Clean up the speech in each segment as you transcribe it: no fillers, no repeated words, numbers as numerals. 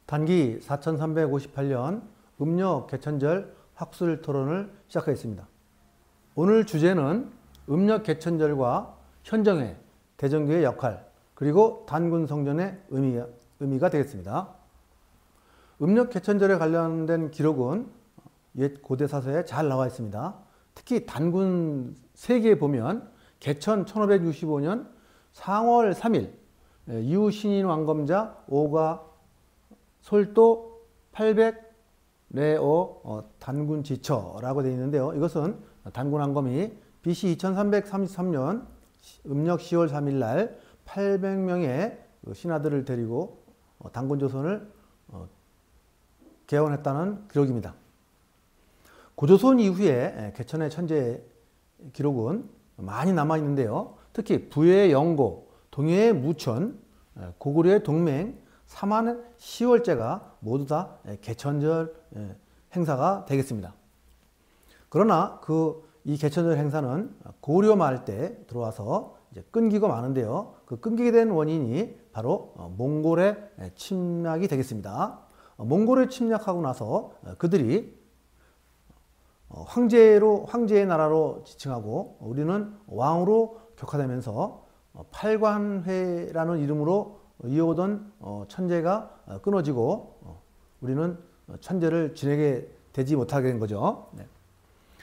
단기 4358년 음력 개천절 학술 토론을 시작하겠습니다. 오늘 주제는 음력 개천절과 현정회, 대정교의 역할, 그리고 단군 성전의 의미가 되겠습니다. 음력 개천절에 관련된 기록은 옛 고대 사서에 잘 나와 있습니다. 특히 단군 세기에 보면 개천 1565년 상월 3일 이후 신인 왕검자 오가 솔도 800레오 단군지처라고 되어 있는데요. 이것은 단군 왕검이 BC 2333년 음력 10월 3일 날 800명의 신하들을 데리고 단군조선을 개헌했다는 기록입니다. 고조선 이후에 개천의 천재 기록은 많이 남아 있는데요. 특히 부여의 영고, 동해의 무천, 고구려의 동맹, 삼한의 10월제가 모두 다 개천절 행사가 되겠습니다. 그러나 이 개천절 행사는 고려 말 때 들어와서 이제 끊기고 마는데요. 그 끊기게 된 원인이 바로 몽골의 침략이 되겠습니다. 몽골을 침략하고 나서 그들이 황제의 나라로 지칭하고 우리는 왕으로 격화되면서 팔관회라는 이름으로 이어오던 천제가 끊어지고 우리는 천제를 지내게 되지 못하게 된 거죠.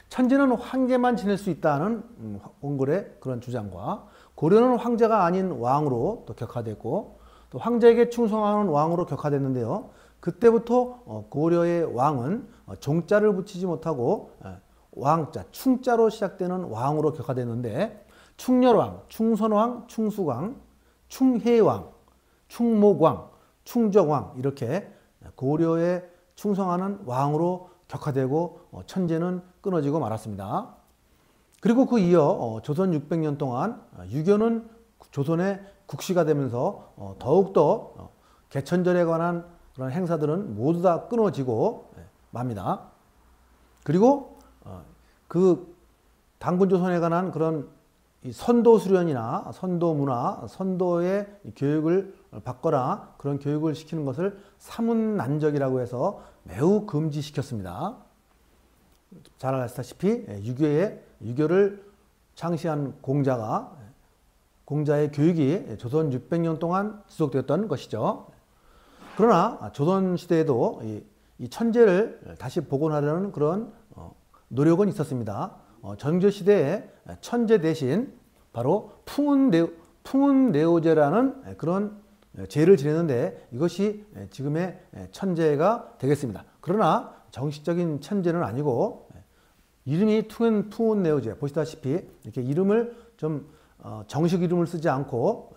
천제는 황제만 지낼 수 있다는 몽골의 그런 주장과 고려는 황제가 아닌 왕으로 또 격화됐고 또 황제에게 충성하는 왕으로 격화됐는데요. 그때부터 고려의 왕은 종자를 붙이지 못하고 왕자, 충자로 시작되는 왕으로 격화됐는데 충렬왕, 충선왕, 충수왕, 충혜왕, 충목왕, 충적왕 이렇게 고려에 충성하는 왕으로 격화되고 천제는 끊어지고 말았습니다. 그리고 그 이어 조선 600년 동안 유교는 조선의 국시가 되면서 더욱더 개천절에 관한 그런 행사들은 모두 다 끊어지고 맙니다. 그리고 그 단군조선에 관한 그런 선도 수련이나 선도 문화, 선도의 교육을 받거나 그런 교육을 시키는 것을 사문난적이라고 해서 매우 금지시켰습니다. 잘 아시다시피 유교를 창시한 공자의 교육이 조선 600년 동안 지속되었던 것이죠. 그러나 조선시대에도 이 천제를 다시 복원하려는 그런 노력은 있었습니다. 전교시대에 천제 대신 바로 풍운내오제라는 그런 제를 지냈는데 이것이 지금의 천제가 되겠습니다. 그러나 정식적인 천제는 아니고 이름이 풍운내오제 보시다시피 이렇게 이름을 좀 정식 이름을 쓰지 않고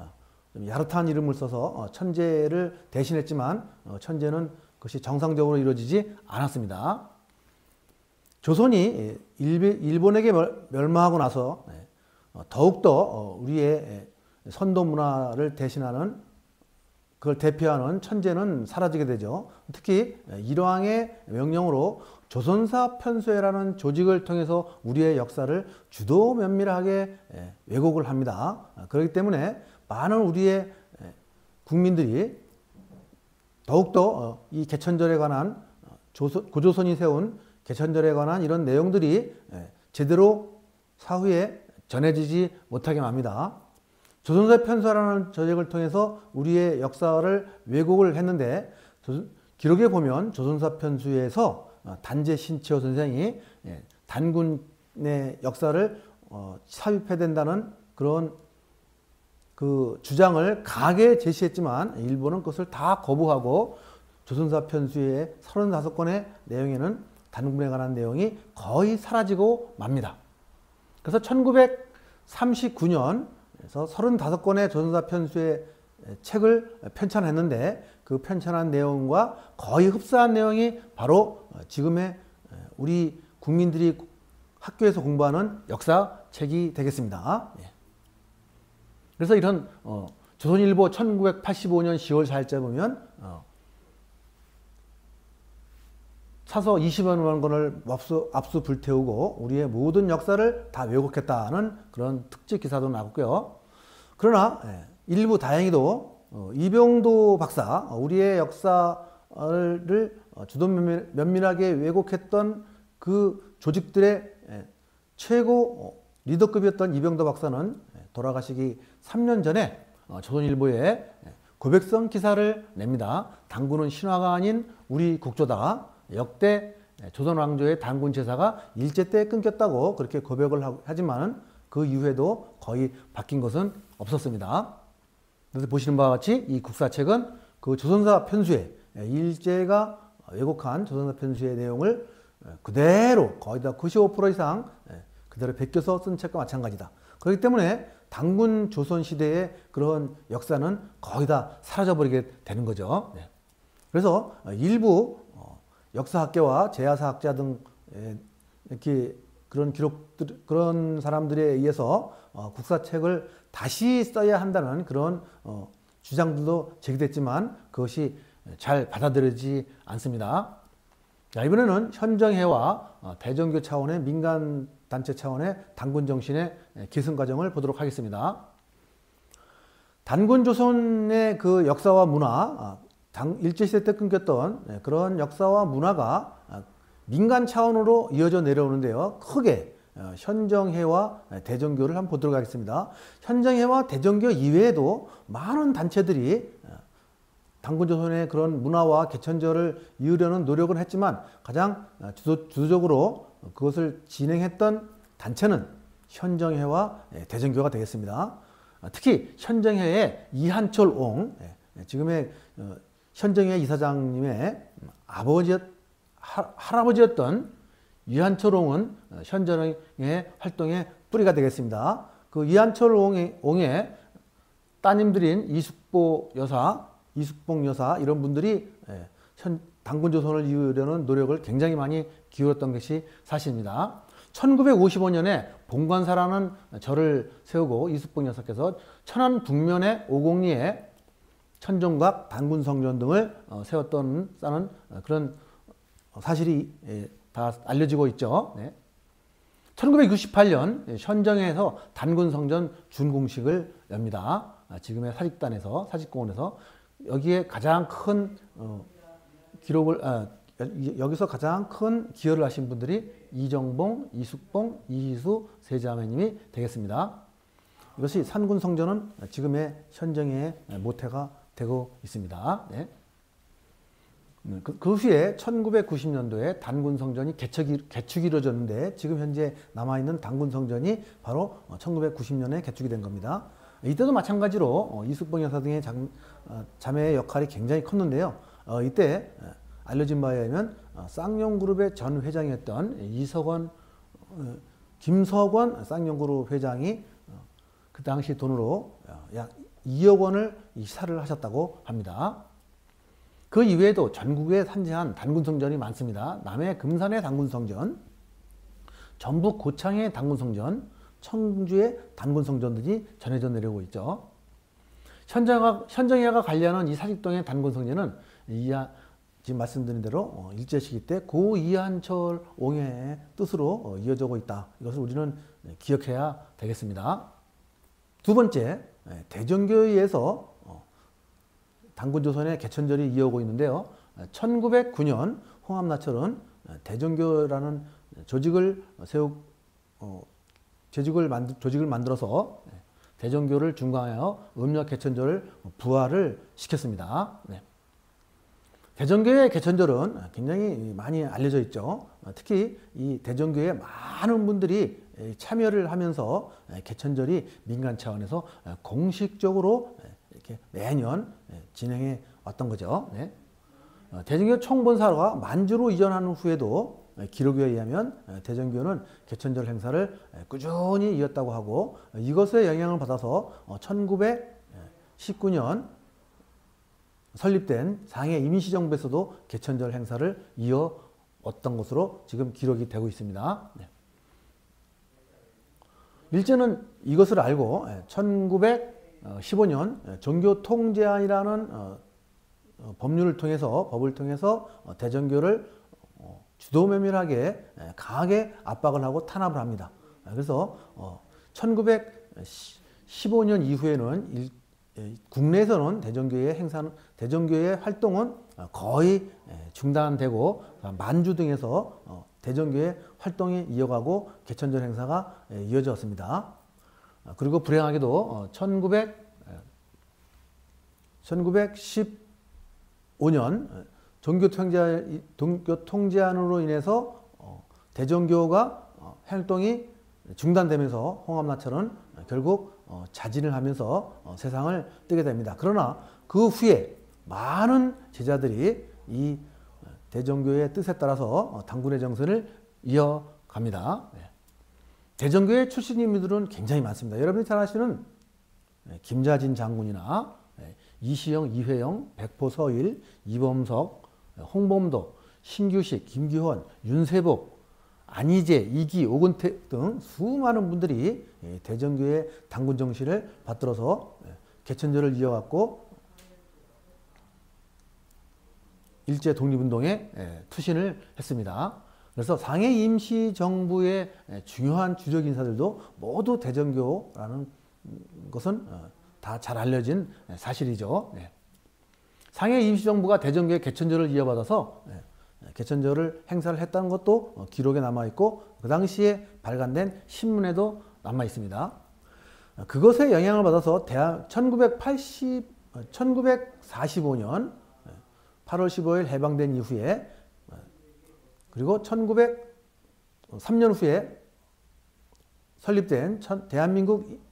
좀 야릇한 이름을 써서 천제를 대신했지만 천제는 그것이 정상적으로 이루어지지 않았습니다. 조선이 일본에게 멸망하고 나서 더욱더 우리의 선도 문화를 대신하는 그걸 대표하는 천제는 사라지게 되죠. 특히 일왕의 명령으로 조선사 편수회라는 조직을 통해서 우리의 역사를 주도 면밀하게 왜곡을 합니다. 그렇기 때문에 많은 우리의 국민들이 더욱더 이 개천절에 관한 고조선이 세운 개천절에 관한 이런 내용들이 제대로 사후에 전해지지 못하게 합니다. 조선사 편수라는 조직을 통해서 우리의 역사를 왜곡을 했는데 기록에 보면 조선사 편수에서 단재 신치호 선생이 단군의 역사를 삽입해야 된다는 그런 그 주장을 강하게 제시했지만 일본은 그것을 다 거부하고 조선사 편수의 35권의 내용에는 단군에 관한 내용이 거의 사라지고 맙니다. 그래서 1939년에서 35권의 조선사 편수의 책을 편찬했는데 그 편찬한 내용과 거의 흡사한 내용이 바로 지금의 우리 국민들이 학교에서 공부하는 역사책이 되겠습니다. 그래서 이런 조선일보 1985년 10월 4일자 보면 사서 20만 권을 압수 불태우고 우리의 모든 역사를 다 왜곡했다는 그런 특집 기사도 나왔고요. 그러나 일부 다행히도 이병도 박사, 우리의 역사 주도 면밀하게 왜곡했던 그 조직들의 최고 리더급이었던 이병도 박사는 돌아가시기 3년 전에 조선일보에 고백성 기사를 냅니다. 당군은 신화가 아닌 우리 국조다. 역대 조선 왕조의 당군 제사가 일제 때 끊겼다고 그렇게 고백을 하지만 그 이후에도 거의 바뀐 것은 없었습니다. 그래서 보시는 바와 같이 이 국사책은 그 조선사 편수에 일제가 왜곡한 조선사 편수의 내용을 그대로 거의 다 95% 이상 그대로 베껴서 쓴 책과 마찬가지다. 그렇기 때문에 당군 조선 시대의 그런 역사는 거의 다 사라져버리게 되는 거죠. 그래서 일부 역사학계와 제야사학자 등 이렇게 그런 기록들, 그런 사람들에 의해서 국사책을 다시 써야 한다는 그런 주장들도 제기됐지만 그것이 잘 받아들여지지 않습니다. 자, 이번에는 현정회와 대정교 차원의 민간단체 차원의 단군 정신의 계승 과정을 보도록 하겠습니다. 단군 조선의 그 역사와 문화, 일제시대 때 끊겼던 그런 역사와 문화가 민간 차원으로 이어져 내려오는데요. 크게 현정회와 대정교를 한번 보도록 하겠습니다. 현정회와 대정교 이외에도 많은 단체들이 당군조선의 그런 문화와 개천절을 이으려는 노력을 했지만 가장 주도적으로 그것을 진행했던 단체는 현정회와 대정교가 되겠습니다. 특히 현정회의 이한철옹, 지금의 현정회 이사장님의 할아버지였던 이한철옹은 현정회 활동의 뿌리가 되겠습니다. 그 이한철옹의 따님들인 이숙보 여사, 이숙봉 여사 이런 분들이 당군조선을 이으려는 노력을 굉장히 많이 기울였던 것이 사실입니다. 1955년에 봉관사라는 절을 세우고 이숙봉 여사께서 천안 북면의 오곡리에 천정각, 단군성전 등을 세웠다는 그런 사실이 다 알려지고 있죠. 1968년 현정에서 단군성전 준공식을 엽니다. 지금의 사직단에서, 사직공원에서 여기에 가장 큰 여기서 가장 큰 기여를 하신 분들이 이정봉, 이숙봉, 이희수 세 자매님이 되겠습니다. 이것이 산군성전은 지금의 현정의 모태가 되고 있습니다. 그 후에 1990년도에 단군성전이 개축이 이루어졌는데 지금 현재 남아있는 단군성전이 바로 1990년에 개축이 된 겁니다. 이때도 마찬가지로 이숙봉 여사 등의 자매의 역할이 굉장히 컸는데요. 이때 알려진 바에 의하면 쌍용그룹의 전 회장이었던 김석원 쌍용그룹 회장이 그 당시 돈으로 약 2억 원을 이사를 하셨다고 합니다. 그 이외에도 전국에 산재한 단군성전이 많습니다. 남해 금산의 단군성전, 전북 고창의 단군성전, 청주의 단군성전들이 전해져 내려오고 있죠. 현정회가 관리하는 이 사직동의 단군성전은 지금 말씀드린 대로 일제시기 때 고 이한철 옹의 뜻으로 이어지고 있다. 이것을 우리는 기억해야 되겠습니다. 두 번째, 대정교에 의해서 당군조선의 개천절이 이어오고 있는데요. 1909년 홍합나철은 대정교라는 조직을 만들어서 대정교를 중강하여 음력 개천절을 부활을 시켰습니다. 대정교의 개천절은 굉장히 많이 알려져 있죠. 특히 이 대정교에 많은 분들이 참여를 하면서 개천절이 민간 차원에서 공식적으로 이렇게 매년 진행해 왔던 거죠. 대정교 총본사가 만주로 이전한 후에도 기록에 의하면 대정교는 개천절 행사를 꾸준히 이었다고 하고 이것의 영향을 받아서 1919년 설립된 상해 임시정부에서도 개천절 행사를 이어왔던 것으로 지금 기록이 되고 있습니다. 일제는 이것을 알고 1915년 종교통제안이라는 법을 통해서 대정교를 주도면밀하게 강하게 압박을 하고 탄압을 합니다. 그래서 1915년 이후에는 국내에서는 대전교회 활동은 거의 중단되고 만주 등에서 대전교회 활동이 이어가고 개천절 행사가 이어졌습니다. 그리고 불행하게도 1915년 종교 통제안으로 인해서 대전교가 활동이 중단되면서 홍합나철은 결국 자진을 하면서 세상을 뜨게 됩니다. 그러나 그 후에 많은 제자들이 이 대전교의 뜻에 따라서 당군의 정선을 이어갑니다. 대전교회 출신 인물들은 굉장히 많습니다. 여러분이 잘 아시는 김자진 장군이나 이시영, 이회영, 백포서일, 이범석, 홍범도, 신규식, 김기환, 윤세복, 안희재, 이기, 오근택 등 수많은 분들이 대전교회 당군 정신을 받들어서 개천절을 이어갔고 일제 독립운동에 투신을 했습니다. 그래서 상해 임시정부의 중요한 주력 인사들도 모두 대전교라는 것은 다 잘 알려진 사실이죠. 상해 임시정부가 대전교의 개천절을 이어받아서 개천절을 행사를 했다는 것도 기록에 남아있고 그 당시에 발간된 신문에도 남아있습니다. 그것에 영향을 받아서 1945년 8월 15일 해방된 이후에 그리고 1903년 후에 설립된 대한민국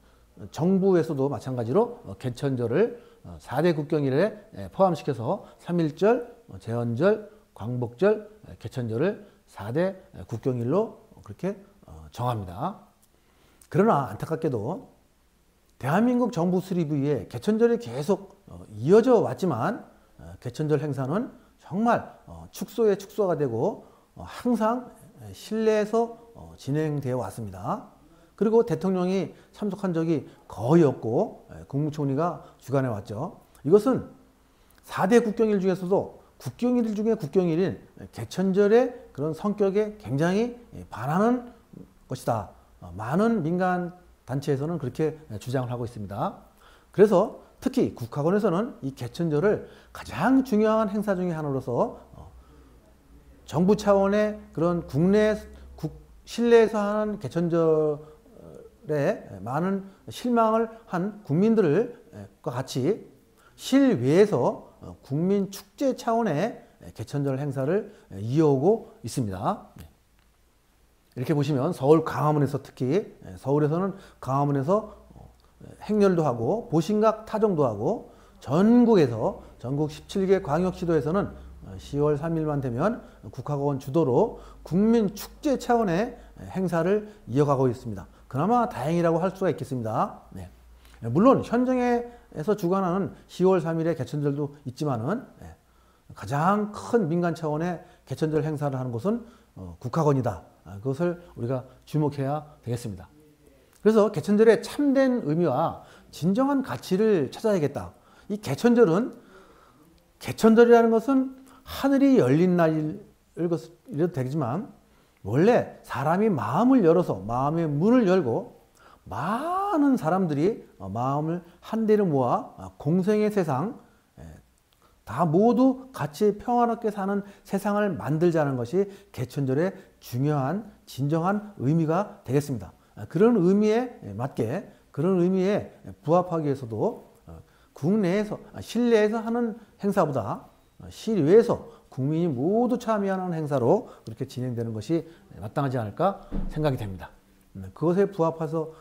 정부에서도 마찬가지로 개천절을 4대 국경일에 포함시켜서 3.1절, 제헌절, 광복절, 개천절을 4대 국경일로 그렇게 정합니다. 그러나 안타깝게도 대한민국 정부 수립 이후에 개천절이 계속 이어져 왔지만 개천절 행사는 정말 축소에 축소가 되고 항상 실내에서 진행되어 왔습니다. 그리고 대통령이 참석한 적이 거의 없고 국무총리가 주관해 왔죠. 이것은 4대 국경일 중에서도 국경일 중에 국경일인 개천절의 그런 성격에 굉장히 반하는 것이다. 많은 민간 단체에서는 그렇게 주장을 하고 있습니다. 그래서 특히 국학원에서는 이 개천절을 가장 중요한 행사 중의 하나로서 정부 차원의 그런 실내에서 하는 개천절에 많은 실망을 한 국민들과 같이 실외에서 국민 축제 차원의 개천절 행사를 이어오고 있습니다. 이렇게 보시면 서울 광화문에서 특히 서울에서는 광화문에서 행렬도 하고 보신각 타종도 하고 전국 17개 광역시도에서는 10월 3일만 되면 국학원 주도로 국민 축제 차원의 행사를 이어가고 있습니다. 그나마 다행이라고 할 수가 있겠습니다. 물론 현정에서 주관하는 10월 3일의 개천절도 있지만은 가장 큰 민간 차원의 개천절 행사를 하는 곳은 국학원이다. 그것을 우리가 주목해야 되겠습니다. 그래서 개천절의 참된 의미와 진정한 가치를 찾아야겠다. 이 개천절이라는 것은 하늘이 열린 날이라도 되지만 원래 사람이 마음을 열어서 마음의 문을 열고 많은 사람들이 마음을 한데로 모아 공생의 세상 다 모두 같이 평화롭게 사는 세상을 만들자는 것이 개천절의 중요한 진정한 의미가 되겠습니다. 그런 의미에 맞게 그런 의미에 부합하기 위해서도 국내에서 실내에서 하는 행사보다 실외에서 국민이 모두 참여하는 행사로 그렇게 진행되는 것이 마땅하지 않을까 생각이 됩니다. 그것에 부합해서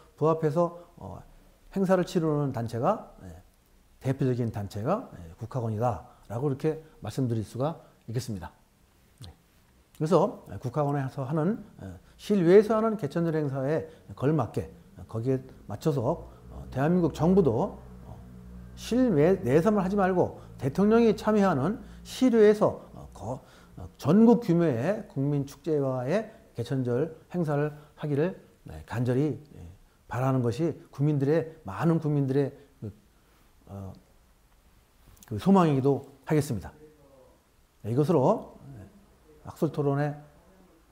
행사를 치르는 단체가 대표적인 단체가 국학원이다라고 이렇게 말씀드릴 수가 있겠습니다. 그래서 국학원에서 하는 실외에서 하는 개천절 행사에 걸맞게 거기에 맞춰서 대한민국 정부도 실외 내에서만 하지 말고 대통령이 참여하는 실외에서 전국 규모의 국민 축제와의 개천절 행사를 하기를 간절히 바라는 것이 많은 국민들의 그 소망이기도 하겠습니다. 이것으로 학술토론의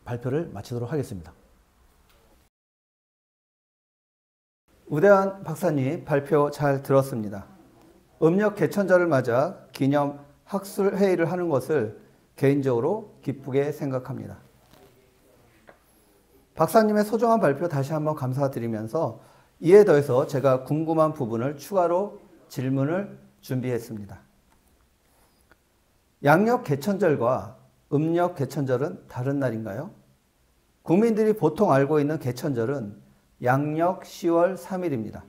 발표를 마치도록 하겠습니다. 우대한 박사님 발표 잘 들었습니다. 음력 개천절을 맞아 기념 학술 회의를 하는 것을 개인적으로 기쁘게 생각합니다. 박사님의 소중한 발표 다시 한번 감사드리면서 이에 더해서 제가 궁금한 부분을 추가로 질문을 준비했습니다. 양력 개천절과 음력 개천절은 다른 날인가요? 국민들이 보통 알고 있는 개천절은 양력 10월 3일입니다.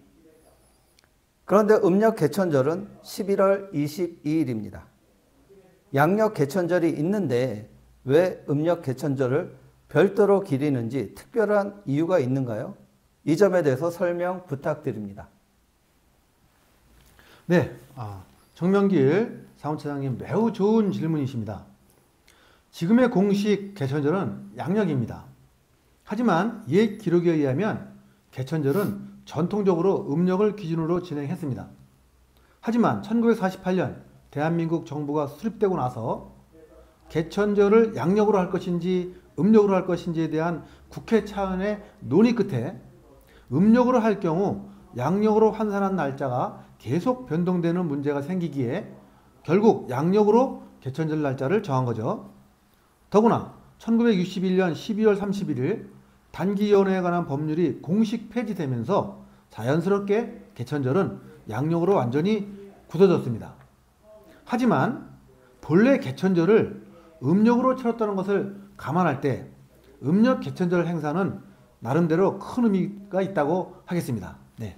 그런데 음력 개천절은 11월 22일입니다. 양력 개천절이 있는데 왜 음력 개천절을 별도로 기리는지 특별한 이유가 있는가요? 이 점에 대해서 설명 부탁드립니다. 네, 정명길 사무처장님 매우 좋은 질문이십니다. 지금의 공식 개천절은 양력입니다. 하지만 옛 기록에 의하면 개천절은 전통적으로 음력을 기준으로 진행했습니다. 하지만 1948년 대한민국 정부가 수립되고 나서 개천절을 양력으로 할 것인지 음력으로 할 것인지에 대한 국회 차원의 논의 끝에 음력으로 할 경우 양력으로 환산한 날짜가 계속 변동되는 문제가 생기기에 결국 양력으로 개천절 날짜를 정한 거죠. 더구나 1961년 12월 31일 단기연회에 관한 법률이 공식 폐지되면서 자연스럽게 개천절은 양력으로 완전히 굳어졌습니다. 하지만 본래 개천절을 음력으로 치렀다는 것을 감안할 때 음력 개천절 행사는 나름대로 큰 의미가 있다고 하겠습니다. 네,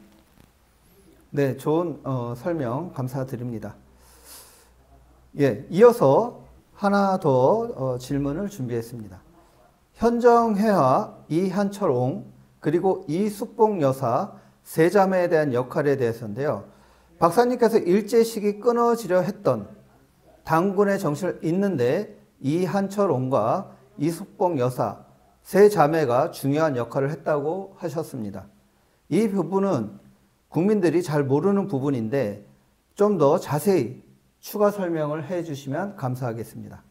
네, 좋은 설명 감사드립니다. 예, 이어서 하나 더 질문을 준비했습니다. 현정회와 이한철옹 그리고 이숙봉 여사 세 자매에 대한 역할에 대해서인데요. 박사님께서 일제식이 끊어지려 했던 단군의 정신을 잇는데 이한철옹과 이숙봉 여사 세 자매가 중요한 역할을 했다고 하셨습니다. 이 부분은 국민들이 잘 모르는 부분인데 좀 더 자세히 추가 설명을 해 주시면 감사하겠습니다.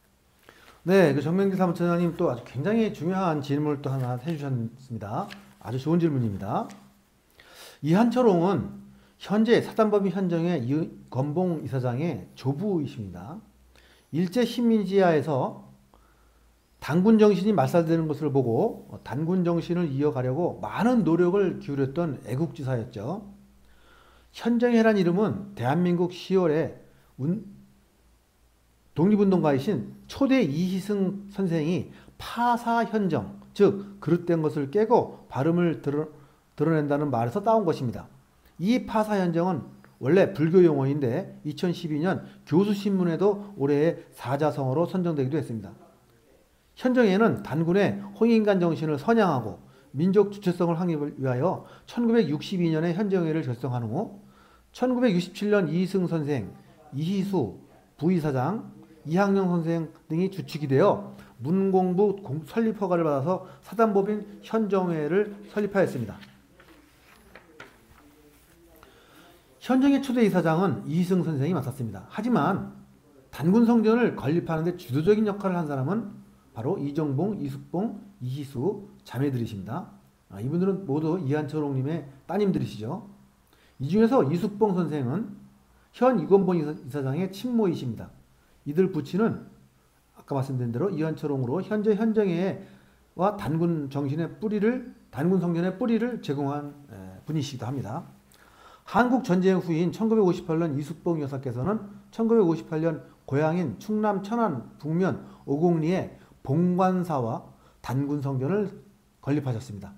네, 정명길 사무처장님 또 아주 굉장히 중요한 질문을 또 하나 해주셨습니다. 아주 좋은 질문입니다. 이한철옹은 현재 사단법인 현정의 이건봉 이사장의 조부이십니다. 일제 식민지하에서 단군 정신이 말살되는 것을 보고 단군 정신을 이어가려고 많은 노력을 기울였던 애국지사였죠. 현정회란 이름은 대한민국 10월에 독립운동가이신 초대 이희승 선생이 파사현정, 즉 그릇된 것을 깨고 발음을 드러낸다는 말에서 따온 것입니다. 이 파사현정은 원래 불교 용어인데 2012년 교수신문에도 올해의 사자성어로 선정되기도 했습니다. 현정회는 단군의 홍인간 정신을 선양하고 민족 주체성을 확립을 위하여 1962년에 현정회를 결성한 후 1967년 이희승 선생, 이희수 부이사장, 이학영 선생 등이 주축이 되어 문공부 설립 허가를 받아서 사단법인 현정회를 설립하였습니다. 현정회 초대 이사장은 이희승 선생이 맡았습니다. 하지만 단군 성전을 건립하는 데 주도적인 역할을 한 사람은 바로 이정봉, 이숙봉, 이희수 자매들이십니다. 이분들은 모두 이한철옹님의 따님들이시죠. 이 중에서 이숙봉 선생은 현 이건봉 이사장의 친모이십니다. 이들 부친은 아까 말씀드린 대로 이한철옹으로 현재 현정회와 단군 정신의 뿌리를, 단군 성전의 뿌리를 제공한 분이시기도 합니다. 한국 전쟁 후인 1958년 이숙봉 여사께서는 1958년 고향인 충남 천안 북면 오곡리에 봉관사와 단군 성전을 건립하셨습니다.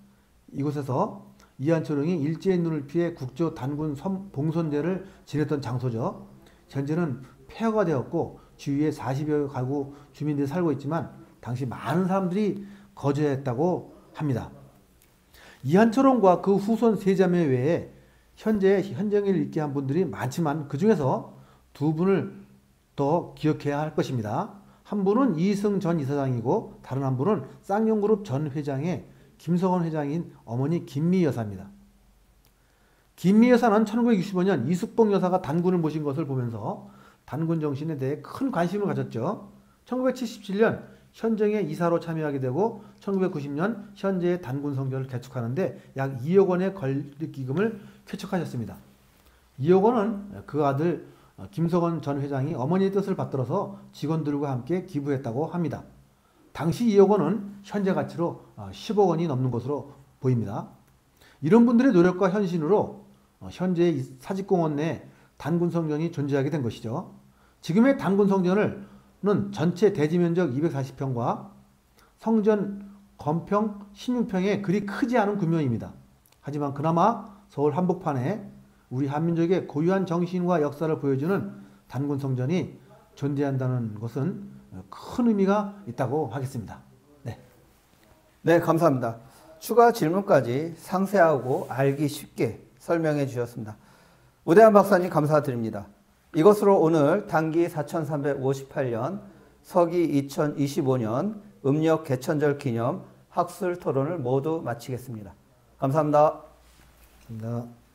이곳에서 이한철옹이 일제의 눈을 피해 국조 단군 봉선제를 지냈던 장소죠. 현재는 폐허가 되었고 주위에 40여 가구 주민들이 살고 있지만 당시 많은 사람들이 거주했다고 합니다. 이한철옹과 그 후손 세 자매 외에 현재 현정회를 있게 한 분들이 많지만 그 중에서 두 분을 더 기억해야 할 것입니다. 한 분은 이희승 전 이사장이고 다른 한 분은 쌍용그룹 전 회장의 김성원 회장인 어머니 김미 여사입니다. 김미 여사는 1965년 이숙봉 여사가 단군을 모신 것을 보면서 단군 정신에 대해 큰 관심을 가졌죠. 1977년 현정회 이사로 참여하게 되고 1990년 현재의 단군 성전을 개축하는데 약 2억 원의 건립 기금을 쾌척하셨습니다. 2억 원은 그 아들 김석원 전 회장이 어머니의 뜻을 받들어서 직원들과 함께 기부했다고 합니다. 당시 2억 원은 현재 가치로 10억 원이 넘는 것으로 보입니다. 이런 분들의 노력과 헌신으로 현재 사직공원 내 단군성전이 존재하게 된 것이죠. 지금의 단군성전은 전체 대지 면적 240평과 성전 건평 16평에 그리 크지 않은 규모입니다. 하지만 그나마 서울 한복판에 우리 한민족의 고유한 정신과 역사를 보여주는 단군성전이 존재한다는 것은 큰 의미가 있다고 하겠습니다. 네. 네, 감사합니다. 추가 질문까지 상세하고 알기 쉽게 설명해 주셨습니다. 우대한 박사님 감사드립니다. 이것으로 오늘 단기 4358년 서기 2025년 음력 개천절 기념 학술 토론을 모두 마치겠습니다. 감사합니다. 감사합니다.